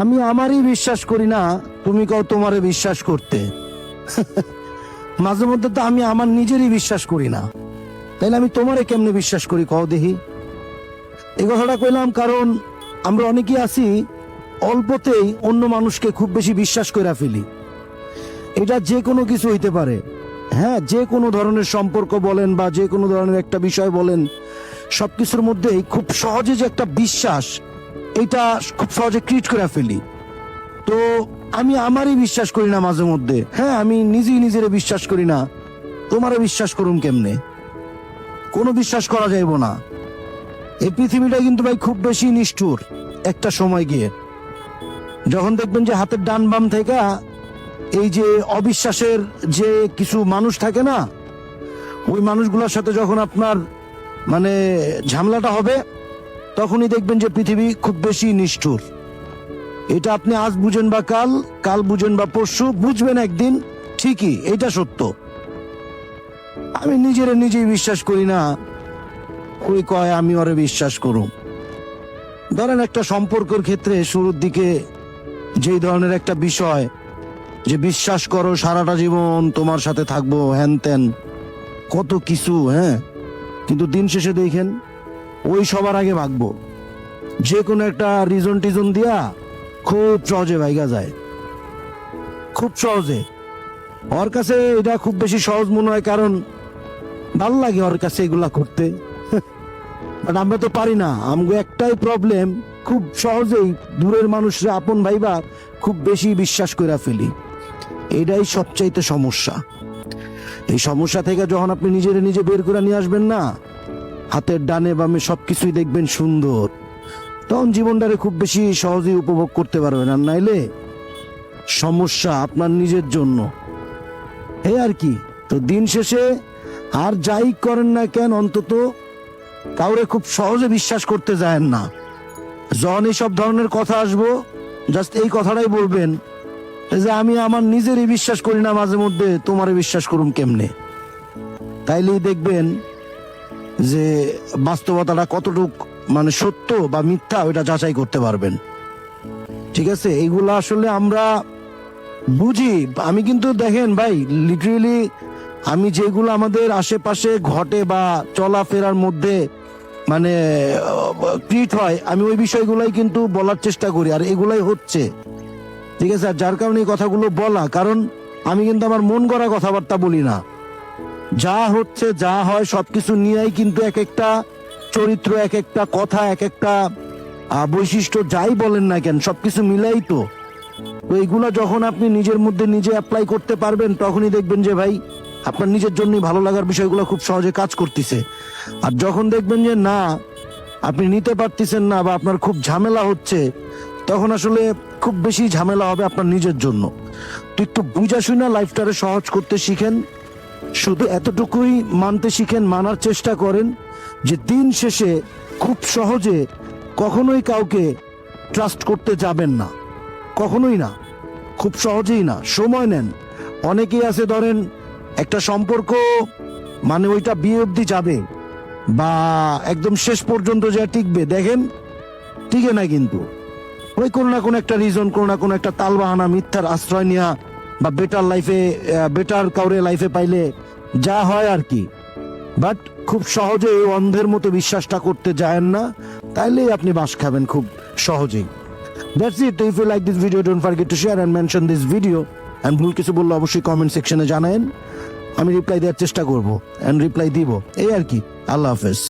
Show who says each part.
Speaker 1: আমি আমারই বিশ্বাস করি না, তুমি কও তোমারে বিশ্বাস করতে। মাঝে মধ্যে তো আমি আমার নিজেরই বিশ্বাস করি না, তাইলে আমি তোমারে কেমনে বিশ্বাস করি কও দেখি। এই কথাটা কইলাম কারণ আমরা অনেকেই আছি অল্পতেই অন্য মানুষকে খুব বেশি বিশ্বাস করে ফেলি। এটা যে কোনো কিছু হইতে পারে, হ্যাঁ, যে কোনো ধরনের সম্পর্ক বলেন বা যে কোনো ধরনের একটা বিষয় বলেন, সবকিছুর মধ্যেই খুব সহজে যে একটা বিশ্বাস, এটা খুব সহজে ক্রিয়েট করে ফেলি। তো আমি আমারই বিশ্বাস করি না মাঝে মধ্যে, হ্যাঁ, আমি নিজেই নিজের বিশ্বাস করি না, তোমারে বিশ্বাস করুম কেমনে? কোনো বিশ্বাস করা যাইব না। এই পৃথিবীটা কিন্তু ভাই খুব বেশি নিষ্ঠুর। একটা সময় গিয়ে যখন দেখবেন যে হাতের ডান বাম থেকে এই যে অবিশ্বাসের যে কিছু মানুষ থাকে না, ওই মানুষগুলোর সাথে যখন আপনার মানে ঝামেলাটা হবে, তখনই দেখবেন যে পৃথিবী খুব বেশি নিষ্ঠুর। এটা আপনি আজ বুঝেন বা কাল, কাল বুঝেন বা পরশু, বুঝবেন একদিন ঠিকই, এটা সত্য। আমি নিজেই বিশ্বাস করি না, ওই কয় আমি ওরে বিশ্বাস করুম। ধরেন একটা সম্পর্কের ক্ষেত্রে শুরুর দিকে যেই ধরনের একটা বিষয় যে বিশ্বাস করো সারাটা জীবন তোমার সাথে থাকবো, হ্যান ত্যান কত কিছু, হ্যাঁ, কিন্তু দিন শেষে দেখেন ওই সবার আগে ভাগবো, যে কোনো একটা রিজন টিজন দিয়া খুব সহজে ভাইগা যায়, খুব সহজে। ওর কাছে এটা খুব বেশি সহজ মনে হয়, কারণ ভালো লাগে ওর কাছে এগুলা করতে। বাট আমরা তো পারি না। আমগো একটাই প্রবলেম, খুব সহজেই দূরের মানুষরা আপন ভাইবা খুব বেশি বিশ্বাস করে ফেলি। এটাই সবচাইতে সমস্যা। এই সমস্যা থেকে যখন আপনি নিজে বের করে নিয়ে আসবেন না, হাতের ডানে বামে সবকিছুই দেখবেন সুন্দর, তখন জীবনটারে খুব বেশি সহজেই উপভোগ করতে পারবেন। আর নাইলে সমস্যা আপনার নিজের জন্য, এই আর কি। তো দিন শেষে আর যাই করেন না কেন, অন্তত কাউরে খুব সহজে বিশ্বাস করতে যায়েন না। যখন এইসব ধরনের কথা আসবো, জাস্ট এই কথাটাই বলবেন যে আমি আমার নিজেরই বিশ্বাস করি না, মাঝে মধ্যে তোমারে বিশ্বাস করুম কেমনে? তাইলেই দেখবেন যে বাস্তবতাটা কতটুক মানে সত্য বা মিথ্যা, ওইটা যাচাই করতে পারবেন। ঠিক আছে, এইগুলো আসলে আমরা বুঝি। আমি কিন্তু দেখেন ভাই, লিটারেলি আমি যেগুলো আমাদের আশেপাশে ঘটে বা চলাফেরার মধ্যে মানে ক্রিয়েট হয়, আমি ওই বিষয়গুলাই কিন্তু বলার চেষ্টা করি, আর এগুলাই হচ্ছে। ঠিক আছে, আর যার কারণে এই কথাগুলো বলা, কারণ আমি কিন্তু আমার মন গড়া কথাবার্তা বলি না। যা হচ্ছে যা হয় সবকিছু নিয়েই কিন্তু এক একটা চরিত্র, এক একটা কথা, এক একটা বৈশিষ্ট্য, যাই বলেন না কেন, সবকিছু মিলাই তো। এইগুলা যখন আপনি নিজের মধ্যে নিজে অ্যাপ্লাই করতে পারবেন, তখনই দেখবেন যে ভাই আপনার নিজের জন্যই ভালো লাগার বিষয়গুলো খুব সহজে কাজ করতেছে। আর যখন দেখবেন যে না, আপনি নিতে পারতেছেন না বা আপনার খুব ঝামেলা হচ্ছে, তখন আসলে খুব বেশি ঝামেলা হবে আপনার নিজের জন্য। তো একটু বুঝা শুনে লাইফটারে সহজ করতে শিখেন, শুধু এতটুকুই মানতে শিখেন, মানার চেষ্টা করেন যে দিন শেষে খুব সহজে কখনোই কাউকে ট্রাস্ট করতে যাবেন না, কখনোই না, খুব সহজেই না। সময় নেন। অনেকেই আছে ধরেন একটা সম্পর্ক মানে ওইটা বিয়ে অবধি যাবে বা একদম শেষ পর্যন্ত যা টিকবে, দেখেন টিকে না, কিন্তু ওই কোনো না কোনো একটা রিজন, কোনো না কোনো একটা তালবাহানা, মিথ্যার আশ্রয় নেওয়া বা বেটার কাউরে লাইফে পাইলে যা হয় আর কি। বাট খুব সহজে অন্ধের মতো বিশ্বাসটা করতে যায়েন না, তাইলেই আপনি বাস খাবেন খুব সহজেই। That's it. If you like this video, don't forget to share and mention this video. And ভুল কিছু বললে অবশ্যই কমেন্ট সেকশনে জানায়েন, আমি রিপ্লাই দেওয়ার চেষ্টা করব, এন্ড রিপ্লাই দিব। এই আর কি। আল্লাহ হাফেজ।